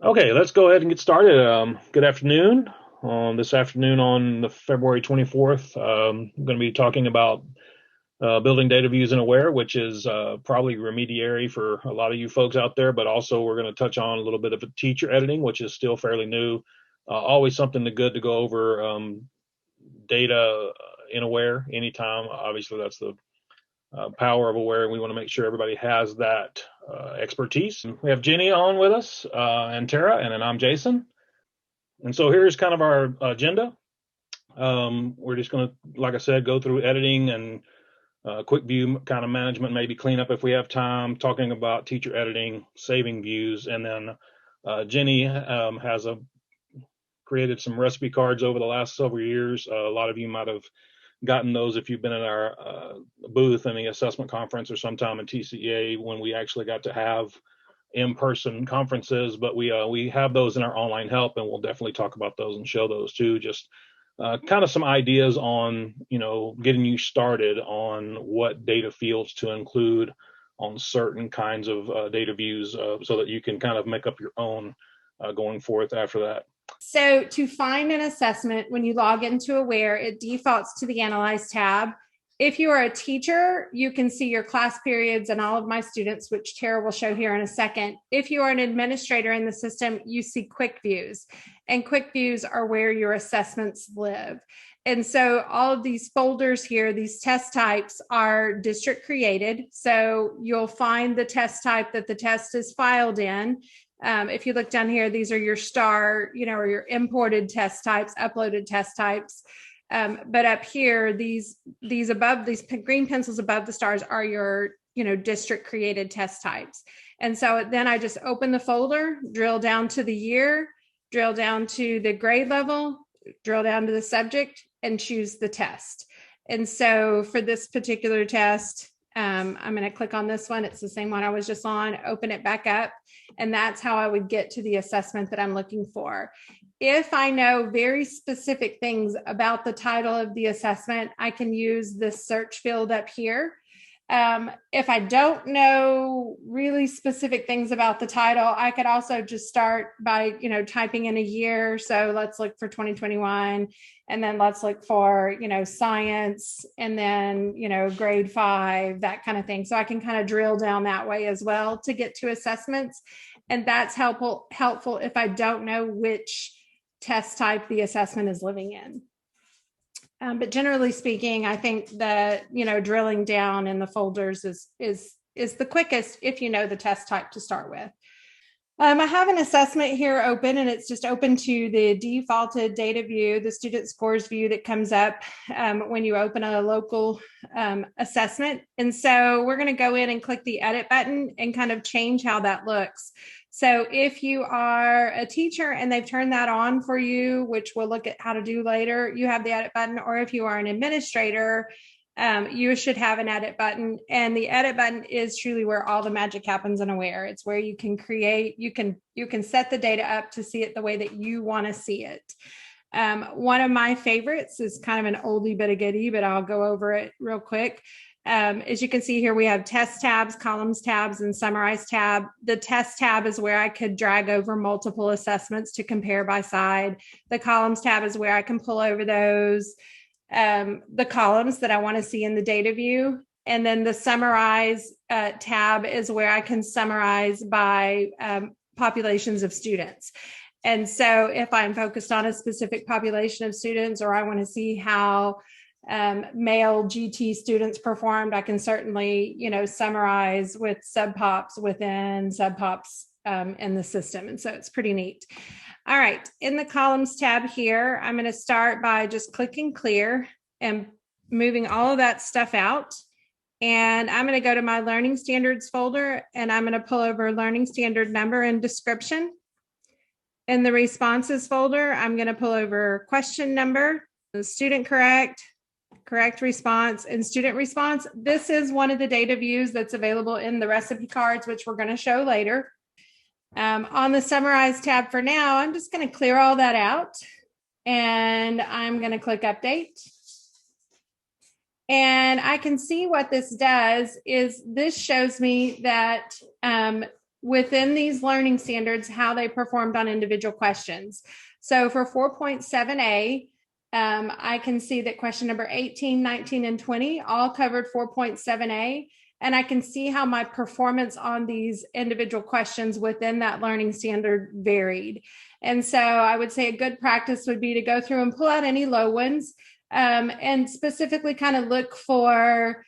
Okay, let's go ahead and get started. Good afternoon. This afternoon on the February 24th, I'm going to be talking about building data views in Aware, which is probably remediary for a lot of you folks out there, but also we're going to touch on a little bit of teacher editing, which is still fairly new. Always something good to go over data in Aware anytime. Obviously, that's the power of Aware, and we want to make sure everybody has that expertise. We have Jenny on with us and Terra, and then I'm Jason. And so here's kind of our agenda. We're just going to, like I said, go through editing and quick view kind of management, maybe clean up if we have time, talking about teacher editing, saving views, and then Jenny has created some recipe cards over the last several years. A lot of you might have gotten those if you've been in our booth in the assessment conference or sometime in TCEA when we actually got to have in-person conferences, but we have those in our online help, and we'll definitely talk about those and show those too. Just kind of some ideas on getting you started on what data fields to include on certain kinds of data views, so that you can kind of make up your own going forth after that. So to find an assessment, when you log into Aware, it defaults to the Analyze tab. If you are a teacher, you can see your class periods and all of my students, which Terra will show here in a second. If you are an administrator in the system, you see quick views, and quick views are where your assessments live. And so all of these folders here, these test types are district created. So you'll find the test type that the test is filed in. If you look down here, these are your star, or your imported test types, uploaded test types. But up here, these above, these green pencils above the stars are your, district created test types. And so then I just open the folder, drill down to the year, drill down to the grade level, drill down to the subject, and choose the test. And so for this particular test, I'm going to click on this one. It's the same one I was just on, open it back up. And that's how I would get to the assessment that I'm looking for. If I know very specific things about the title of the assessment, I can use this search field up here. If I don't know really specific things about the title, I could also just start by, typing in a year. So let's look for 2021, and then let's look for, science, and then, grade 5, that kind of thing. So I can kind of drill down that way as well to get to assessments. And that's helpful if I don't know which test type the assessment is living in. But generally speaking, I think that, drilling down in the folders is the quickest if you know the test type to start with. I have an assessment here open, and it's just open to the defaulted data view, the student scores view that comes up when you open a local assessment. And so we're going to go in and click the edit button and kind of change how that looks. So if you are a teacher and they've turned that on for you, which we'll look at how to do later, you have the edit button. Or if you are an administrator, you should have an edit button. And the edit button is truly where all the magic happens in Aware. It's where you can create, you can set the data up to see it the way that you want to see it. One of my favorites is kind of an oldie but a goodie, but I'll go over it real quick. As you can see here, we have test tabs, columns tabs, and summarize tab. The test tab is where I could drag over multiple assessments to compare by side. The columns tab is where I can pull over those, the columns that I want to see in the data view. And then the summarize tab is where I can summarize by populations of students. And so if I'm focused on a specific population of students, or I want to see how male GT students performed, I can certainly, summarize with subpops within subpops in the system. And so it's pretty neat. All right, in the columns tab here, I'm going to start by just clicking clear and moving all of that stuff out. And I'm going to go to my learning standards folder, and I'm going to pull over learning standard number and description. In the responses folder, I'm going to pull over question number, the student correct response, and student response. This is one of the data views that's available in the recipe cards, which we're going to show later. On the summarize tab for now, I'm just going to clear all that out, and I'm going to click update. And I can see what this does is this shows me that within these learning standards how they performed on individual questions. So for 4.7a, I can see that question number 18, 19, and 20 all covered 4.7a. And I can see how my performance on these individual questions within that learning standard varied. And so I would say a good practice would be to go through and pull out any low ones, and specifically kind of look for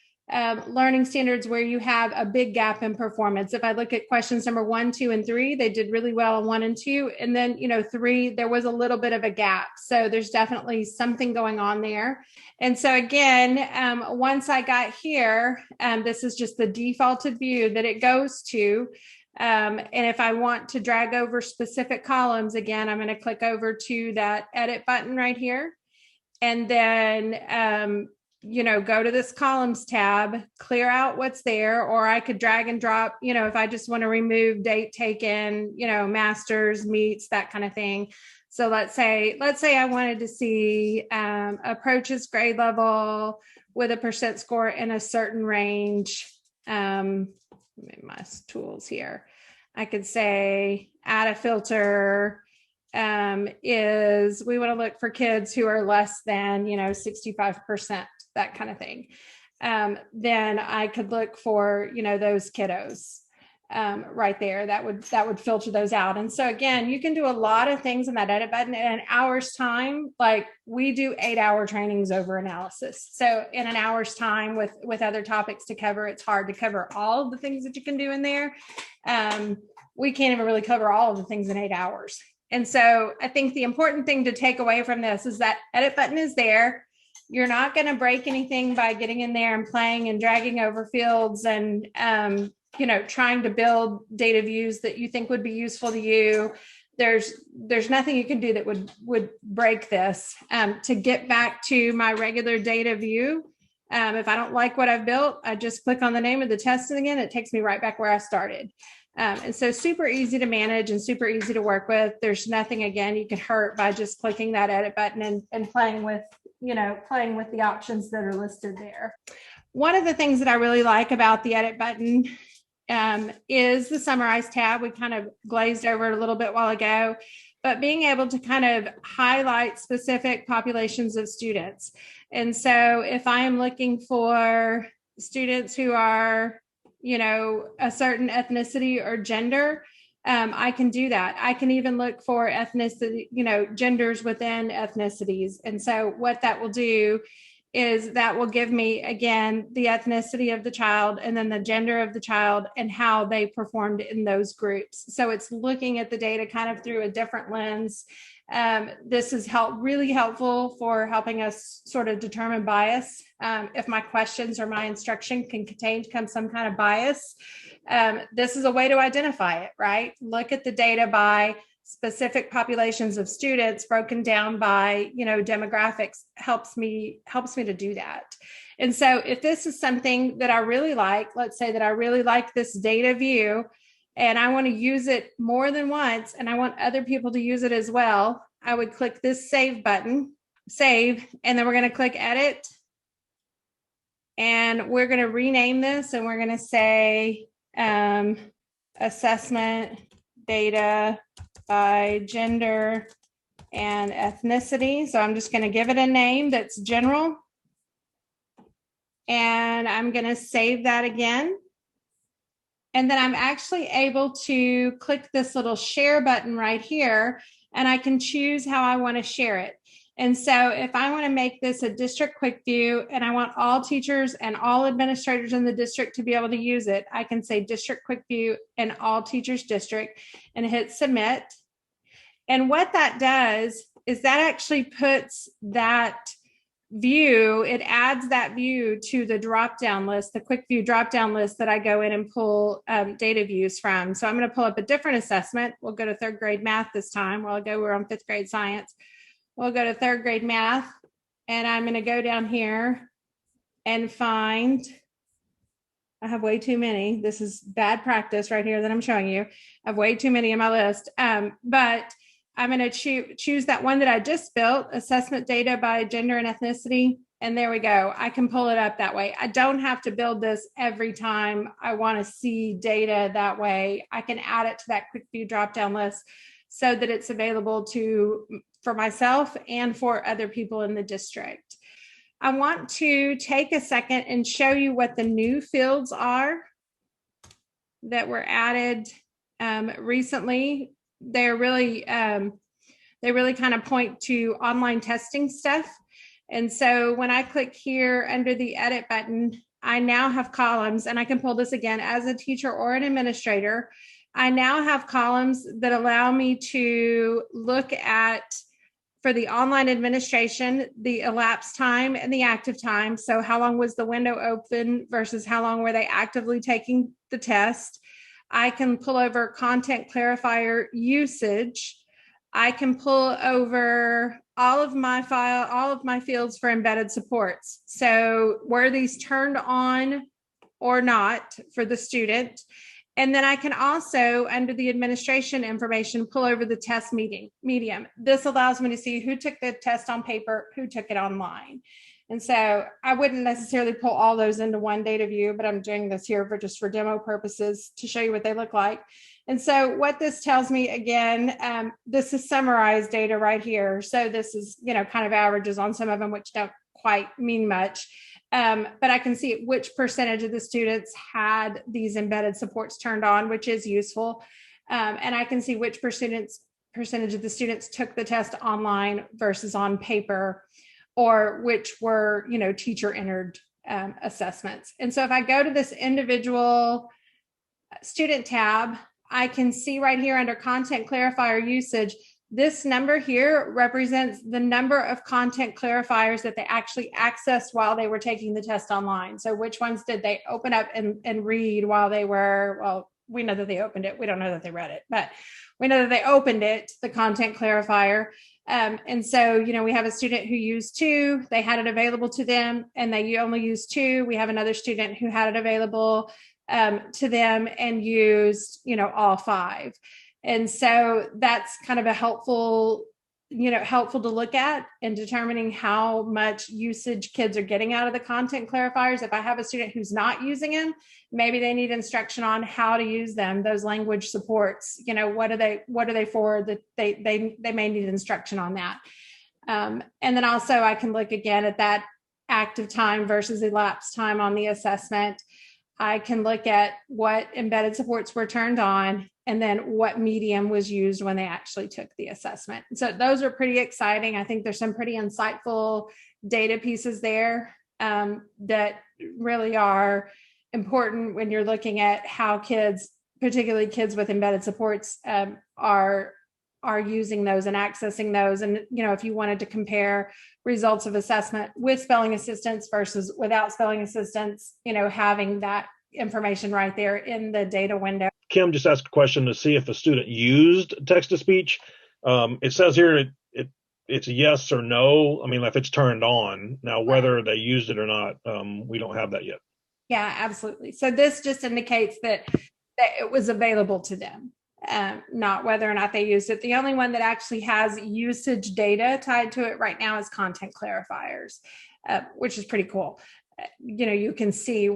learning standards where you have a big gap in performance. If I look at questions number 1, 2, and 3, they did really well on 1 and 2. And then, 3, there was a little bit of a gap. So there's definitely something going on there. And so again, once I got here, this is just the defaulted view that it goes to. And if I want to drag over specific columns, again, I'm going to click over to that edit button right here. And then, go to this columns tab, clear out what's there, or I could drag and drop, if I just want to remove date taken, masters, meets, that kind of thing. So let's say I wanted to see approaches grade level with a percent score in a certain range. My tools here. I could say add a filter. Is we want to look for kids who are less than 65%, that kind of thing. Then I could look for those kiddos right there. That would filter those out. And so again, you can do a lot of things in that edit button in an hour's time. Like we do 8-hour trainings over analysis. So in an hour's time with other topics to cover, it's hard to cover all of the things that you can do in there. We can't even really cover all of the things in 8 hours. And so I think the important thing to take away from this is that edit button is there. You're not going to break anything by getting in there and playing and dragging over fields and, trying to build data views that you think would be useful to you. There's nothing you can do that would break this. To get back to my regular data view, if I don't like what I've built, I just click on the name of the test and again, it takes me right back where I started. And so super easy to manage and super easy to work with. There's nothing, again, you could hurt by just clicking that edit button and playing with the options that are listed there. One of the things that I really like about the edit button is the summarize tab. We kind of glazed over it a little bit while ago, but being able to kind of highlight specific populations of students. And so if I am looking for students who are a certain ethnicity or gender, I can do that. I can even look for ethnicity, genders within ethnicities. And so what that will do is that will give me, again, the ethnicity of the child and then the gender of the child and how they performed in those groups. So it's looking at the data kind of through a different lens. This is really helpful for helping us sort of determine bias. If my questions or my instruction can contain some kind of bias, this is a way to identify it, right? Look at the data by specific populations of students broken down by, demographics helps me to do that. And so if this is something that I really like, let's say that I really like this data view, and I want to use it more than once, and I want other people to use it as well, I would click this save button, save, and then we're going to click edit. And we're going to rename this, and we're going to say assessment data by gender and ethnicity. So I'm just going to give it a name that's general. And I'm going to save that again. And then I'm actually able to click this little share button right here, and I can choose how I want to share it. And so if I want to make this a district quick view and I want all teachers and all administrators in the district to be able to use it, I can say district quick view in all teachers district and hit submit. And what that does is that actually puts that view, it adds that view to the drop-down list, the quick view drop-down list that I go in and pull data views from. So I'm going to pull up a different assessment. We'll go to third grade math this time. We're on fifth grade science. We'll go to third grade math, and I'm going to go down here and find, I have way too many. This is bad practice right here that I'm showing you. I have way too many in my list, but I'm going to choose that one that I just built, assessment data by gender and ethnicity. And there we go. I can pull it up that way. I don't have to build this every time I want to see data that way. I can add it to that quick view drop-down list so that it's available for myself and for other people in the district. I want to take a second and show you what the new fields are that were added recently. They really kind of point to online testing stuff. And so when I click here under the edit button, I now have columns, and I can pull this again as a teacher or an administrator. I now have columns that allow me to look at, for the online administration, the elapsed time and the active time. So how long was the window open versus how long were they actively taking the test? I can pull over content clarifier usage. I can pull over all of my fields for embedded supports. So were these turned on or not for the student? And then I can also, under the administration information, pull over the test medium. This allows me to see who took the test on paper, who took it online. And so I wouldn't necessarily pull all those into one data view, but I'm doing this here for demo purposes to show you what they look like. And so what this tells me, again, this is summarized data right here. So this is, kind of averages on some of them, which don't quite mean much. But I can see which percentage of the students had these embedded supports turned on, which is useful. And I can see which percentage of the students took the test online versus on paper, or which were, teacher entered assessments. And so if I go to this individual student tab, I can see right here under content clarifier usage, this number here represents the number of content clarifiers that they actually accessed while they were taking the test online. So which ones did they open up and read while they were, well, we know that they opened it. We don't know that they read it, but we know that they opened it, the content clarifier. And so, we have a student who used 2, they had it available to them, and they only used 2. We have another student who had it available to them and used, all 5. And so that's kind of a helpful to look at in determining how much usage kids are getting out of the content clarifiers. If I have a student who's not using them, maybe they need instruction on how to use them, those language supports, what are they for, that they may need instruction on that. And then also I can look again at that active time versus elapsed time on the assessment. I can look at what embedded supports were turned on, and then what medium was used when they actually took the assessment. So those are pretty exciting. I think there's some pretty insightful data pieces there that really are important when you're looking at how kids, particularly kids with embedded supports, are using those and accessing those. And, if you wanted to compare results of assessment with spelling assistance versus without spelling assistance, having that information right there in the data window. Kim just asked a question to see if a student used text-to-speech. It says here it's a yes or no. I mean, if it's turned on. Now, whether they used it or not, we don't have that yet. Yeah, absolutely. So this just indicates that it was available to them, not whether or not they used it. The only one that actually has usage data tied to it right now is content clarifiers, which is pretty cool. You can see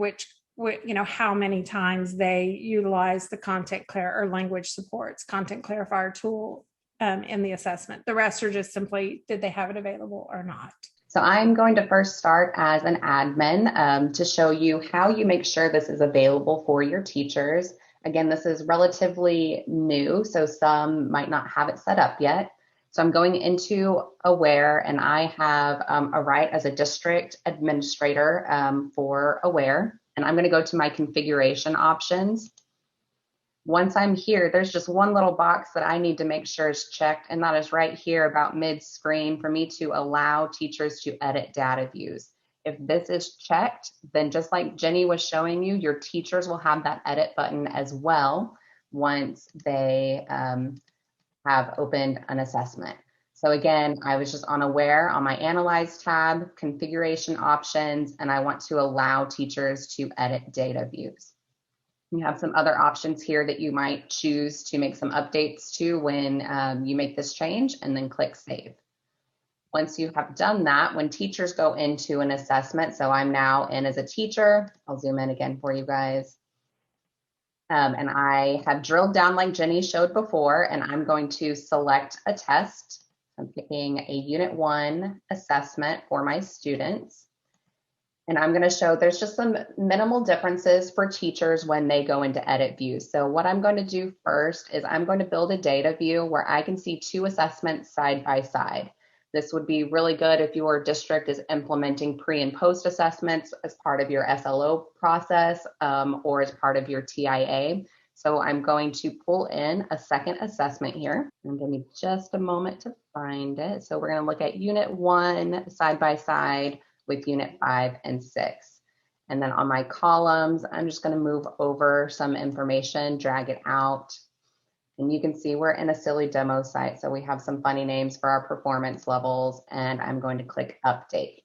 how many times they utilize the language supports, content clarifier tool in the assessment. The rest are just simply, did they have it available or not? So I'm going to first start as an admin to show you how you make sure this is available for your teachers. Again, this is relatively new, so some might not have it set up yet. So I'm going into Aware, and I have a right as a district administrator for Aware. And I'm going to go to my configuration options. Once I'm here, there's just one little box that I need to make sure is checked, and that is right here about mid-screen for me to allow teachers to edit data views. If this is checked, then just like Jenny was showing you, your teachers will have that edit button as well once they have opened an assessment. So again, I was just on Aware on my Analyze tab, configuration options, and I want to allow teachers to edit data views. You have some other options here that you might choose to make some updates to when you make this change, and then click Save. Once you have done that, when teachers go into an assessment, so I'm now in as a teacher, I'll zoom in again for you guys. And I have drilled down like Jenny showed before, and I'm going to select a test. I'm picking a Unit 1 assessment for my students. And I'm going to show there's just some minimal differences for teachers when they go into edit view. So what I'm going to do first is I'm going to build a data view where I can see two assessments side by side. This would be really good if your district is implementing pre and post assessments as part of your SLO process or as part of your TIA. So I'm going to pull in a second assessment here. And give me just a moment to find it. So we're going to look at Unit 1 side by side with Unit 5 and 6. And then on my columns, I'm just going to move over some information, drag it out. And you can see we're in a silly demo site. So we have some funny names for our performance levels, and I'm going to click update.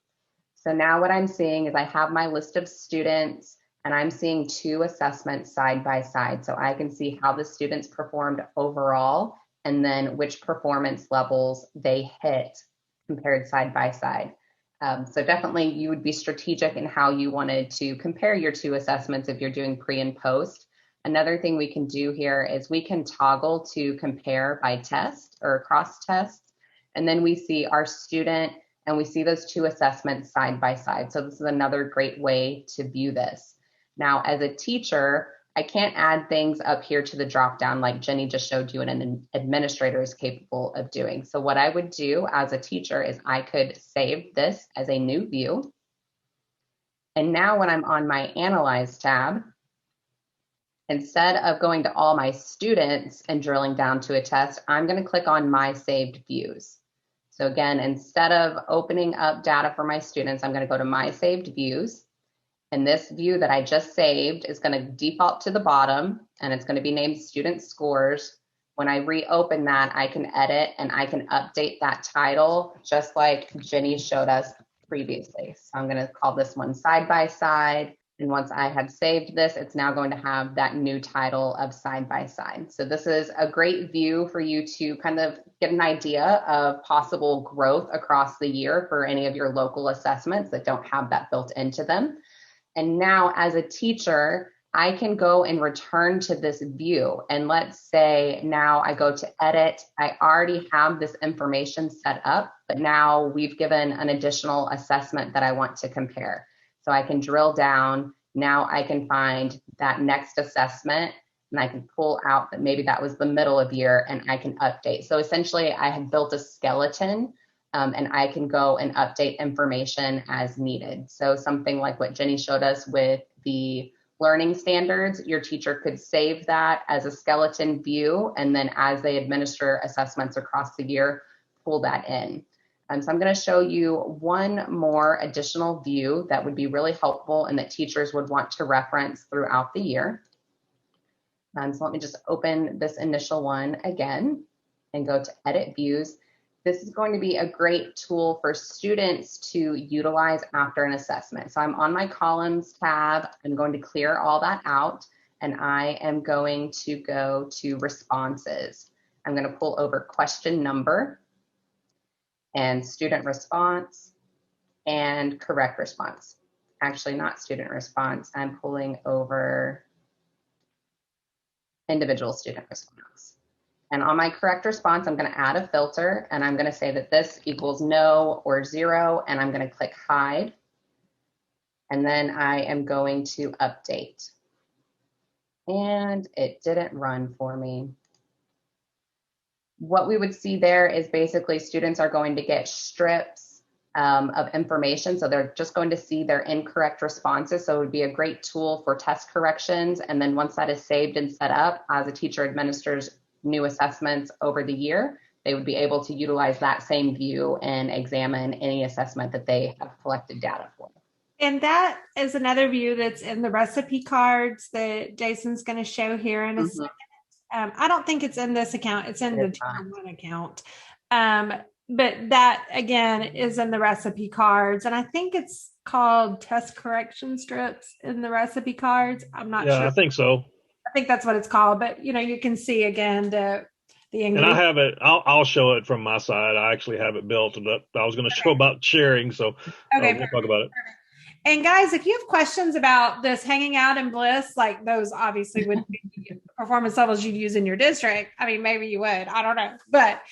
So now what I'm seeing is I have my list of students, and I'm seeing two assessments side by side. So I can see how the students performed overall, and then which performance levels they hit compared side by side. So definitely you would be strategic in how you wanted to compare your two assessments if you're doing pre and post. Another thing we can do here is we can toggle to compare by test or cross tests. And then we see our student and we see those two assessments side by side. So this is another great way to view this. Now, as a teacher, I can't add things up here to the drop down like Jenny just showed you and an administrator is capable of doing. So what I would do as a teacher is I could save this as a new view. And now when I'm on my Analyze tab, instead of going to all my students and drilling down to a test, I'm going to click on My Saved Views. So again, instead of opening up data for my students, I'm going to go to My Saved Views. And this view that I just saved is going to default to the bottom, and it's going to be named Student Scores. When I reopen that, I can edit and I can update that title just like Jenny showed us previously. So I'm going to call this one Side by Side. And once I have saved this, it's now going to have that new title of Side by Side. So this is a great view for you to kind of get an idea of possible growth across the year for any of your local assessments that don't have that built into them. And now as a teacher, I can go and return to this view. And let's say now I go to edit. I already have this information set up, but now we've given an additional assessment that I want to compare. So I can drill down. Now I can find that next assessment and I can pull out that maybe that was the middle of year and I can update. So essentially I have built a skeleton and I can go and update information as needed. So something like what Jenny showed us with the learning standards, your teacher could save that as a skeleton view, and then as they administer assessments across the year, pull that in. So I'm going to show you one more additional view that would be really helpful and that teachers would want to reference throughout the year. So let me just open this initial one again and go to Edit Views. This is going to be a great tool for students to utilize after an assessment. So I'm on my columns tab. I'm going to clear all that out and I am going to go to responses. I'm going to pull over question number and student response and correct response. Actually, not student response. I'm pulling over individual student response. And on my correct response, I'm going to add a filter and I'm going to say that this equals no or 0, and I'm going to click hide. And then I am going to update. And it didn't run for me. What we would see there is basically students are going to get strips of information. So they're just going to see their incorrect responses. So it would be a great tool for test corrections. And then once that is saved and set up, as a teacher administers new assessments over the year, they would be able to utilize that same view and examine any assessment that they have collected data for. And that is another view that's in the recipe cards that Jason's going to show here in a second. I don't think it's in this account. It's in the Tier 1 account. But that, again, is in the recipe cards. And I think it's called test correction strips in the recipe cards. I'm not sure. Yeah, I think so. I think that's what it's called. But, you know, you can see, again, the the And I engagement. have it. I'll show it from my side. I actually have it built. That I was going to show about sharing, so Okay, we'll talk about it. and guys, if you have questions about this hanging out in bliss, like those obviously would be performance levels you'd use in your district. I mean, maybe you would, I don't know. But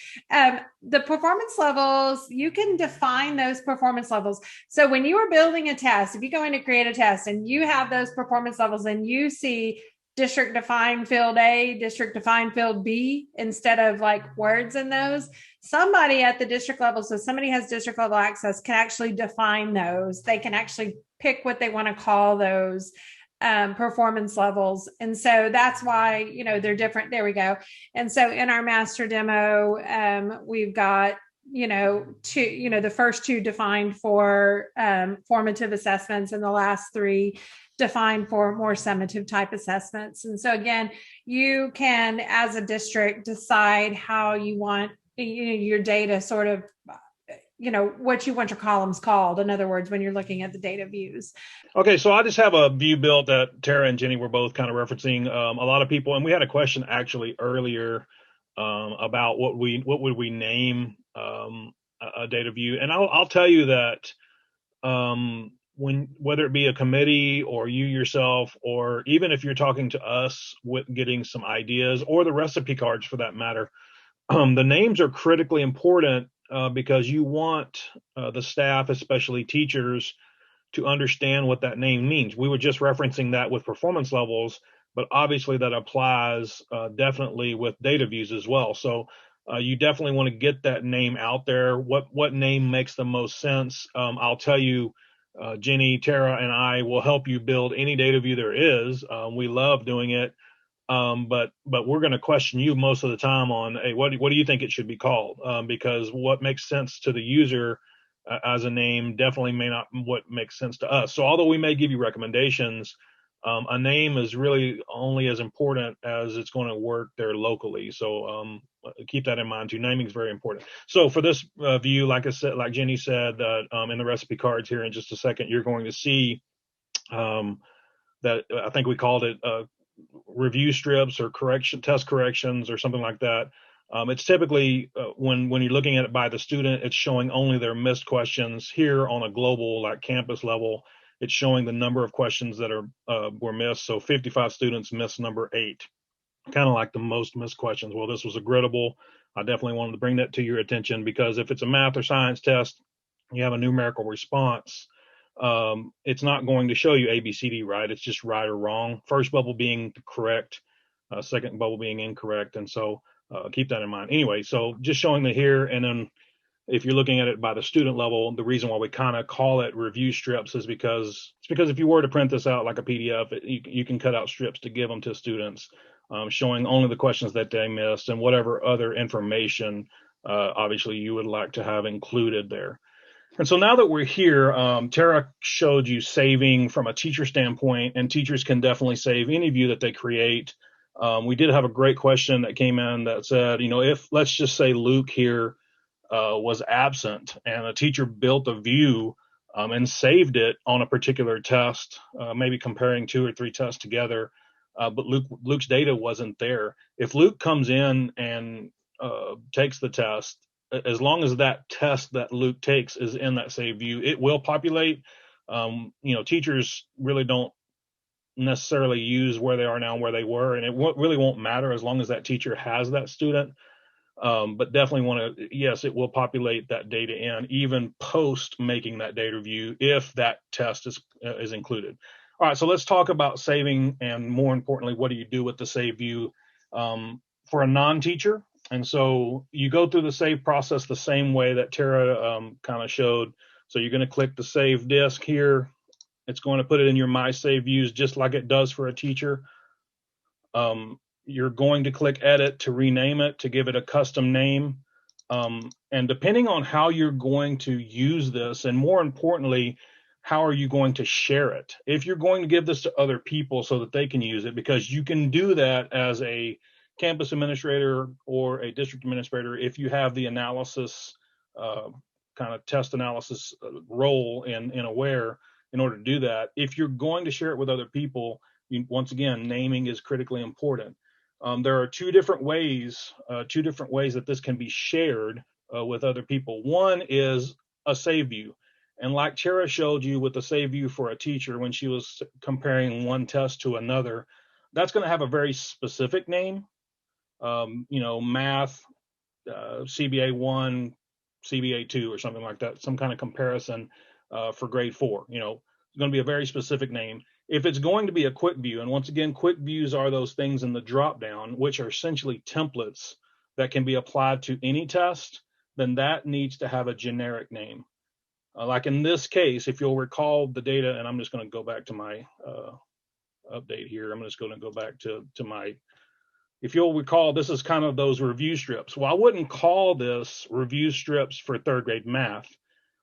the performance levels, you can define those performance levels. So when you are building a test, if you go in to create a test and you have those performance levels and you see district defined field A, district defined field B, instead of like words in those, somebody at the district level, so somebody has district level access, can actually define those. They can actually pick what they want to call those performance levels. And so that's why, they're different. There we go. And so in our master demo, we've got, two, the first two defined for formative assessments and the last three defined for more summative type assessments. And so again, you can, as a district, decide how you want your data sort of, what you want your columns called. In other words, when you're looking at the data views. Okay, so I just have a view built that Tara and Jenny were both kind of referencing. A lot of people, and we had a question actually earlier about what would we name a data view, and I'll tell you that whether it be a committee or you yourself, or even if you're talking to us with getting some ideas or the recipe cards for that matter, the names are critically important because you want the staff, especially teachers, to understand what that name means. We were just referencing that with performance levels, but obviously that applies definitely with data views as well. So you definitely want to get that name out there. What name makes the most sense? I'll tell you, Jenny, Terra, and I will help you build any data view there is. We love doing it. But we're going to question you most of the time on, hey, what do you think it should be called? Because what makes sense to the user as a name definitely may not what makes sense to us. So although we may give you recommendations, a name is really only as important as it's going to work there locally. So keep that in mind too. Naming is very important. So for this view, like I said, like Jenny said, in the recipe cards here in just a second, you're going to see that I think we called it review strips or test corrections or something like that. It's typically when you're looking at it by the student, it's showing only their missed questions. Here on a global like campus level, it's showing the number of questions that were missed. So 55 students missed number 8, kind of like the most missed questions. Well, this was a griddable. I definitely wanted to bring that to your attention because if it's a math or science test, you have a numerical response. It's not going to show you ABCD, right? It's just right or wrong. First bubble being correct, second bubble being incorrect. And so keep that in mind. Anyway, so just showing the here, and then if you're looking at it by the student level, the reason why we kind of call it review strips is because if you were to print this out like a PDF, you can cut out strips to give them to students, showing only the questions that they missed and whatever other information obviously you would like to have included there. And so now that we're here, Tara showed you saving from a teacher standpoint, and teachers can definitely save any view that they create. We did have a great question that came in that said, if let's just say Luke here was absent and a teacher built a view and saved it on a particular test, maybe comparing 2 or 3 tests together, but Luke's data wasn't there. If Luke comes in and takes the test, as long as that test that Luke takes is in that save view, it will populate. Teachers really don't necessarily use where they are now and where they were, and it really won't matter as long as that teacher has that student. But definitely yes, it will populate that data in even post making that data view if that test is included. All right, so let's talk about saving, and more importantly, what do you do with the save view for a non-teacher? And so you go through the save process the same way that Tara kind of showed. So you're going to click the save disk here. It's going to put it in your My Save Views just like it does for a teacher. You're going to click edit to rename it, to give it a custom name. And depending on how you're going to use this, and more importantly, how are you going to share it? If you're going to give this to other people so that they can use it, because you can do that as a campus administrator or a district administrator if you have the analysis kind of test analysis role in Aware in order to do that. If you're going to share it with other people, once again, naming is critically important. There are two different ways that this can be shared with other people. One is a save view. And like Terra showed you with the save view for a teacher when she was comparing one test to another, that's going to have a very specific name. Math, CBA 1, CBA 2, or something like that, some kind of comparison for grade 4. It's going to be a very specific name. If it's going to be a quick view, and once again, quick views are those things in the drop down, which are essentially templates that can be applied to any test, then that needs to have a generic name. Like in this case, if you'll recall the data, and I'm just going to go back to my update here. I'm just going to go back to my, if you'll recall, this is kind of those review strips. Well, I wouldn't call this review strips for third grade math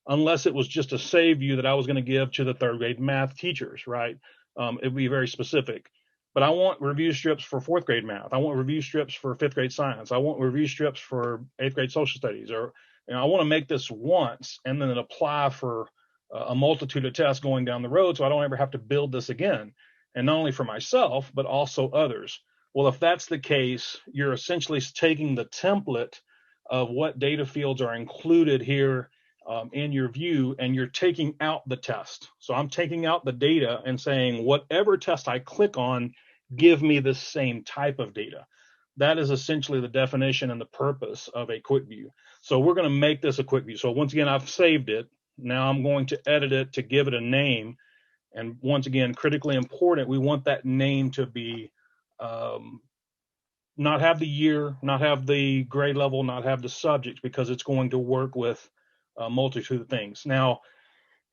unless it was just a save view that I was going to give to the third grade math teachers, right? It would be very specific. But I want review strips for fourth grade math. I want review strips for fifth grade science. I want review strips for eighth grade social studies. Or I want to make this once and then apply for a multitude of tests going down the road so I don't ever have to build this again. And not only for myself, but also others. Well, if that's the case, you're essentially taking the template of what data fields are included here in your view, and you're taking out the test. So I'm taking out the data and saying, whatever test I click on, give me the same type of data. That is essentially the definition and the purpose of a quick view. So we're going to make this a quick view. So once again, I've saved it. Now I'm going to edit it to give it a name. And once again, critically important, we want that name to be not have the year, not have the grade level, not have the subject, because it's going to work with a multitude of things. Now,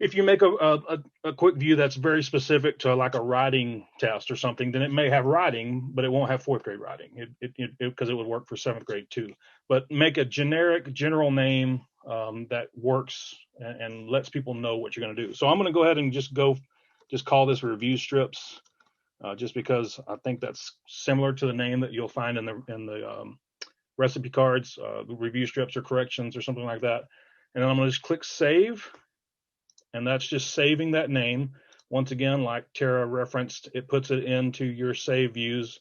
if you make a quick view that's very specific to like a writing test or something, then it may have writing, but it won't have fourth grade writing because it would work for seventh grade too. But make a generic general name that works and lets people know what you're going to do. So I'm going to go ahead and just call this review strips, just because I think that's similar to the name that you'll find in the recipe cards, the review strips or corrections or something like that. And then I'm going to just click save. And that's just saving that name. Once again, like Terra referenced, it puts it into your save views,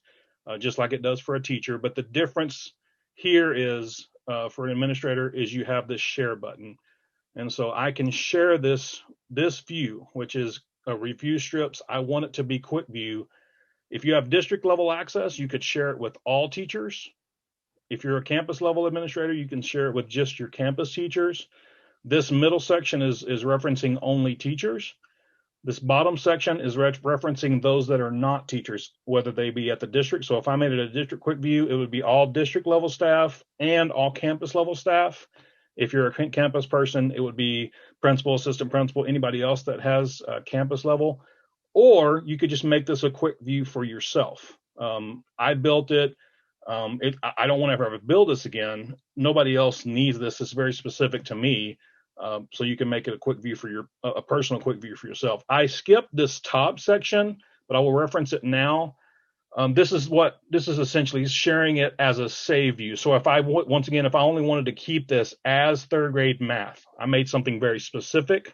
just like it does for a teacher. But the difference here is for an administrator is you have this share button. And so I can share this view, which is a review strips. I want it to be quick view. If you have district level access, you could share it with all teachers. If you're a campus level administrator, you can share it with just your campus teachers. This middle section is referencing only teachers. This bottom section is referencing those that are not teachers, whether they be at the district. So if I made it a district quick view, it would be all district level staff and all campus level staff. If you're a campus person, it would be principal, assistant principal, anybody else that has campus level. Or you could just make this a quick view for yourself. I built it. I don't want to ever build this again. Nobody else needs this. It's very specific to me. So you can make it a quick view for a personal quick view for yourself. I skipped this top section, but I will reference it now. This is essentially sharing it as a save view. So if I only wanted to keep this as third grade math, I made something very specific.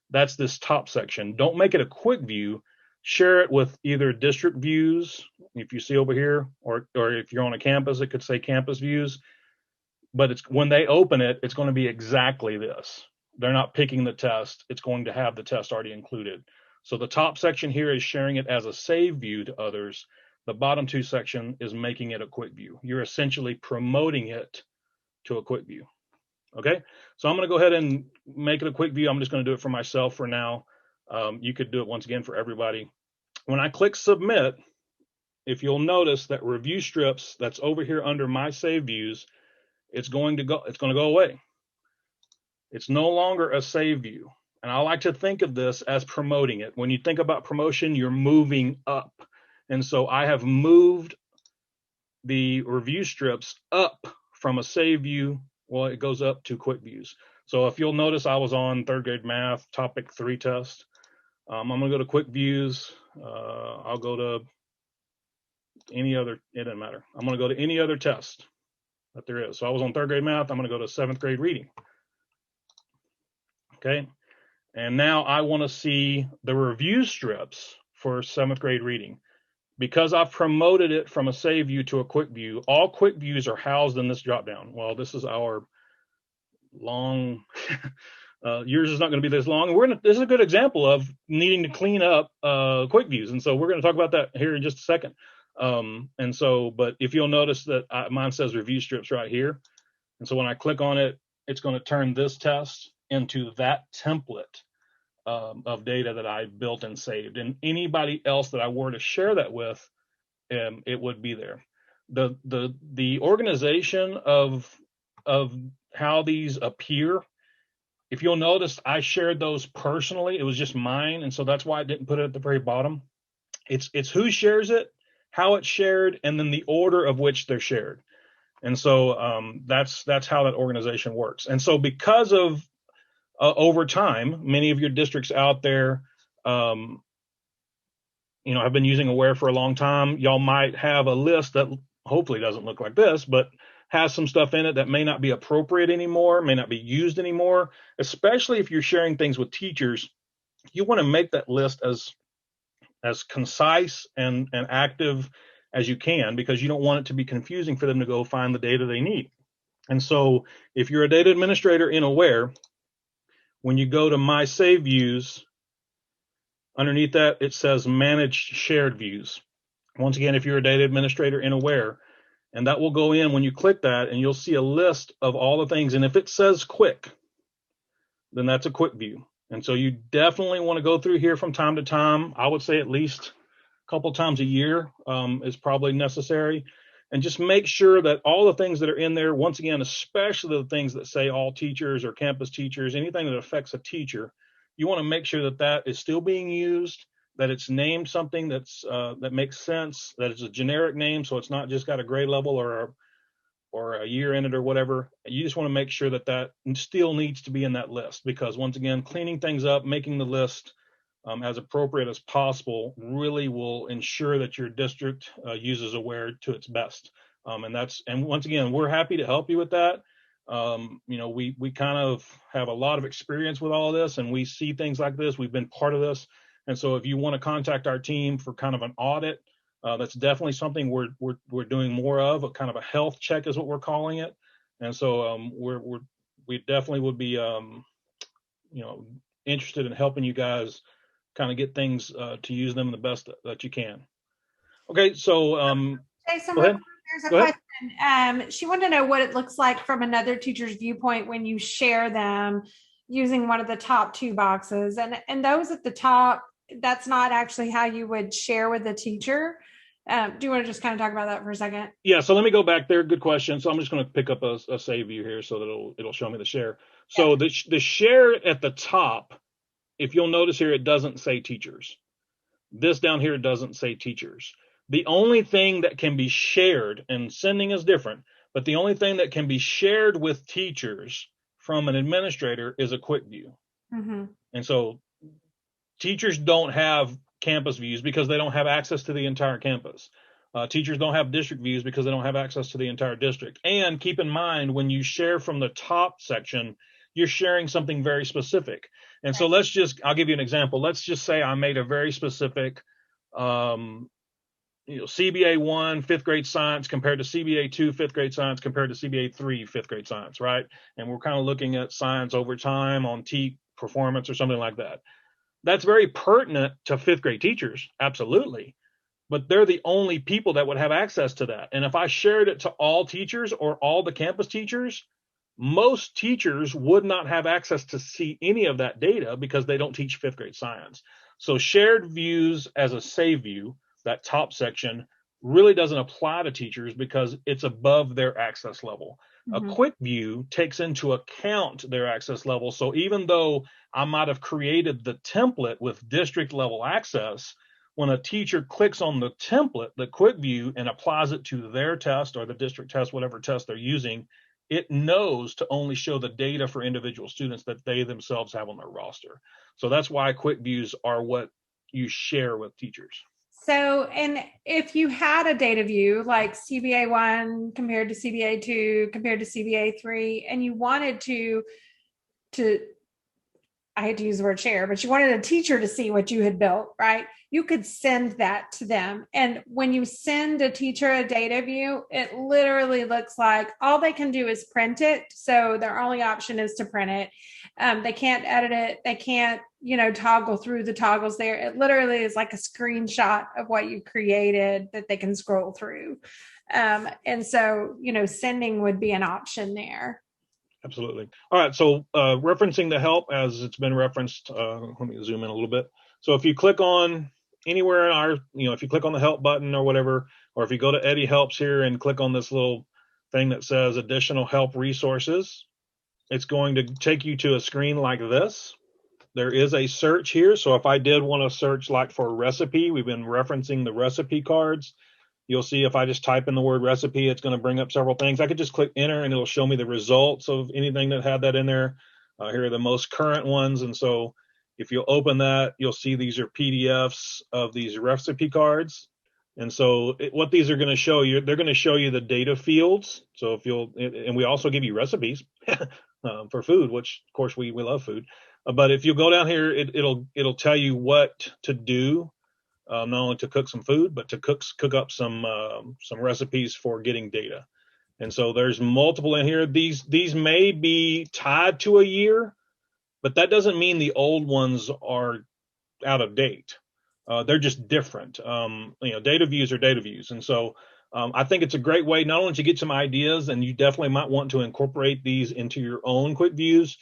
That's this top section. Don't make it a quick view. Share it with either district views, if you see over here, or if you're on a campus, it could say campus views. But it's when they open it, it's going to be exactly this. They're not picking the test. It's going to have the test already included. So the top section here is sharing it as a save view to others. The bottom two section is making it a quick view. You're essentially promoting it to a quick view. Okay, so I'm going to go ahead and make it a quick view. I'm just going to do it for myself for now. You could do it once again for everybody. When I click submit, if you'll notice that review strips that's over here under my save views, it's going to go away. It's no longer a save view. And I like to think of this as promoting it. When you think about promotion, you're moving up. And so I have moved the review strips up from a save view. Well, it goes up to quick views. So if you'll notice, I was on third grade math topic 3 test. I'm going to go to quick views. I'll go to any other, it doesn't matter. I'm going to go to any other test that there is. So I was on third grade math. I'm going to go to 7th grade reading. Okay. And now I want to see the review strips for 7th grade reading. because I've promoted it from a save view to a quick view, all quick views are housed in this dropdown. Well, this is our long, yours is not going to be this long. This is a good example of needing to clean up quick views. And so we're going to talk about that here in just a second. But if you'll notice that mine says review strips right here. And so when I click on it, it's going to turn this test into that template of data that I built and saved. And anybody else that I were to share that with, it would be there. The organization of how these appear, if you'll notice, I shared those personally. It was just mine, and so that's why I didn't put it at the very bottom. It's who shares it, how it's shared, and then the order of which they're shared. And so that's how that organization works. And so because of over time, many of your districts out there, have been using Aware for a long time. Y'all might have a list that hopefully doesn't look like this, but has some stuff in it that may not be appropriate anymore, may not be used anymore, especially if you're sharing things with teachers. You want to make that list as concise and active as you can, because you don't want it to be confusing for them to go find the data they need. And so if you're a data administrator in Aware, when you go to My Save Views, underneath that, it says Manage Shared Views. Once again, if you're a data administrator in Aware, and that will go in when you click that, and you'll see a list of all the things. And if it says quick, then that's a quick view. And so you definitely want to go through here from time to time. I would say at least a couple times a year is probably necessary. And just make sure that all the things that are in there, once again, especially the things that say all teachers or campus teachers, anything that affects a teacher, you want to make sure that that is still being used, that it's named something that's that makes sense, that it's a generic name, so it's not just got a grade level or a year in it or whatever. You just want to make sure that that still needs to be in that list, because once again, cleaning things up, making the list as appropriate as possible really will ensure that your district uses Aware to its best. And once again, we're happy to help you with that. We kind of have a lot of experience with all of this, and we see things like this. We've been part of this. And so if you want to contact our team for kind of an audit, that's definitely something we're doing more of. A kind of a health check is what we're calling it. And so we definitely would be interested in helping you guys kind of get things to use them the best that you can. Okay, so Jason, go ahead. there's a Go ahead. question. She wanted to know what it looks like from another teacher's viewpoint when you share them using one of the top two boxes. And those at the top, that's not actually how you would share with the teacher. Do you want to just kind of talk about that for a second? Yeah, so let me go back there. Good question. So I'm just going to pick up a save view here so that it'll show me the share. So the share at the top, if you'll notice here, it doesn't say teachers. This down here doesn't say teachers. The only thing that can be shared, and sending is different, but the only thing that can be shared with teachers from an administrator is a quick view. Mm-hmm. And so teachers don't have campus views because they don't have access to the entire campus. Teachers don't have district views because they don't have access to the entire district. And keep in mind, when you share from the top section, you're sharing something very specific. And so I'll give you an example. Let's just say I made a very specific, CBA 1 fifth grade science compared to CBA 2 fifth grade science compared to CBA 3 fifth grade science, right? And we're kind of looking at science over time on TEAC performance or something like that. That's very pertinent to fifth grade teachers, absolutely. But they're the only people that would have access to that. And if I shared it to all teachers or all the campus teachers, most teachers would not have access to see any of that data because they don't teach fifth grade science. So shared views as a save view, that top section, really doesn't apply to teachers because it's above their access level. Mm-hmm. A quick view takes into account their access level. So even though I might have created the template with district level access, when a teacher clicks on the template, the quick view, and applies it to their test or the district test, whatever test they're using, it knows to only show the data for individual students that they themselves have on their roster. So that's why quick views are what you share with teachers. So, and if you had a data view like CBA 1 compared to CBA 2 compared to CBA 3, and you wanted to I hate to use the word share, but you wanted a teacher to see what you had built, right? You could send that to them. And when you send a teacher a data view, it literally looks like all they can do is print it. So their only option is to print it. They can't edit it. They can't, toggle through the toggles there. It literally is like a screenshot of what you created that they can scroll through. And so, sending would be an option there. Absolutely. All right. So referencing the help as it's been referenced, let me zoom in a little bit. So if you click on anywhere in our, if you click on the help button or whatever, or if you go to Eddie Helps here and click on this little thing that says additional help resources, it's going to take you to a screen like this. There is a search here. So if I did want to search like for a recipe, we've been referencing the recipe cards. You'll see if I just type in the word recipe, it's going to bring up several things. I could just click enter and it'll show me the results of anything that had that in there. Here are the most current ones. And so if you'll open that, you'll see these are PDFs of these recipe cards. And so what these are going to show you, they're going to show you the data fields. So if you'll, and we also give you recipes for food, which of course we love food. But if you go down here, it'll tell you what to do. Not only to cook some food, but to cook up some recipes for getting data. And so there's multiple in here. These may be tied to a year, but that doesn't mean the old ones are out of date. They're just different. Data views are data views. And so I think it's a great way not only to get some ideas, and you definitely might want to incorporate these into your own quick views,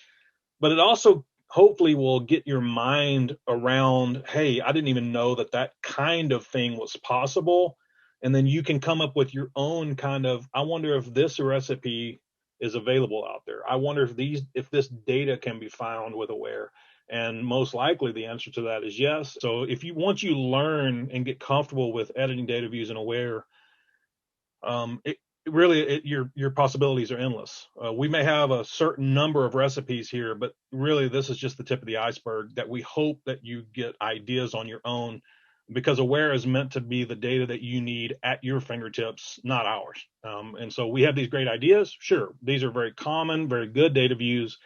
but it also hopefully will get your mind around, hey, I didn't even know that kind of thing was possible. And then you can come up with your own kind of, I wonder if this recipe is available out there. I wonder if this data can be found with Aware. And most likely the answer to that is yes. So once you learn and get comfortable with editing data views in Aware, your possibilities are endless. We may have a certain number of recipes here, but really this is just the tip of the iceberg that we hope that you get ideas on your own, because Aware is meant to be the data that you need at your fingertips, not ours. And so we have these great ideas. Sure, these are very common, very good data views,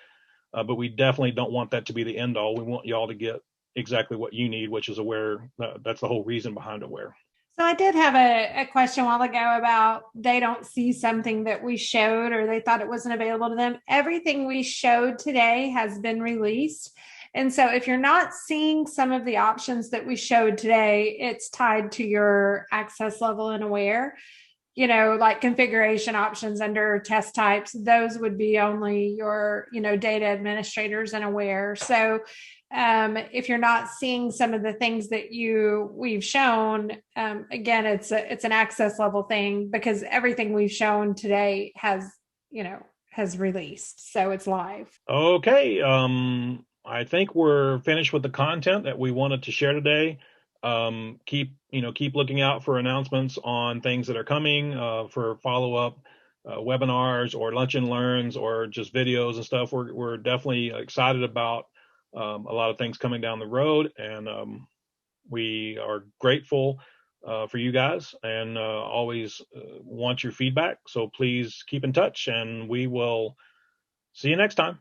but we definitely don't want that to be the end all. We want y'all to get exactly what you need, which is Aware. That's the whole reason behind Aware. So I did have a question a while ago about they don't see something that we showed or they thought it wasn't available to them. Everything we showed today has been released. And so if you're not seeing some of the options that we showed today, it's tied to your access level in Aware. Like configuration options under test types, those would be only your, data administrators and Aware. So if you're not seeing some of the things that we've shown, again, it's an access level thing, because everything we've shown today has released, so it's live. Okay, I think we're finished with the content that we wanted to share today. Keep looking out for announcements on things that are coming, for follow-up webinars or lunch and learns or just videos and stuff. We're definitely excited about a lot of things coming down the road, and we are grateful for you guys, and always want your feedback. So please keep in touch, and we will see you next time.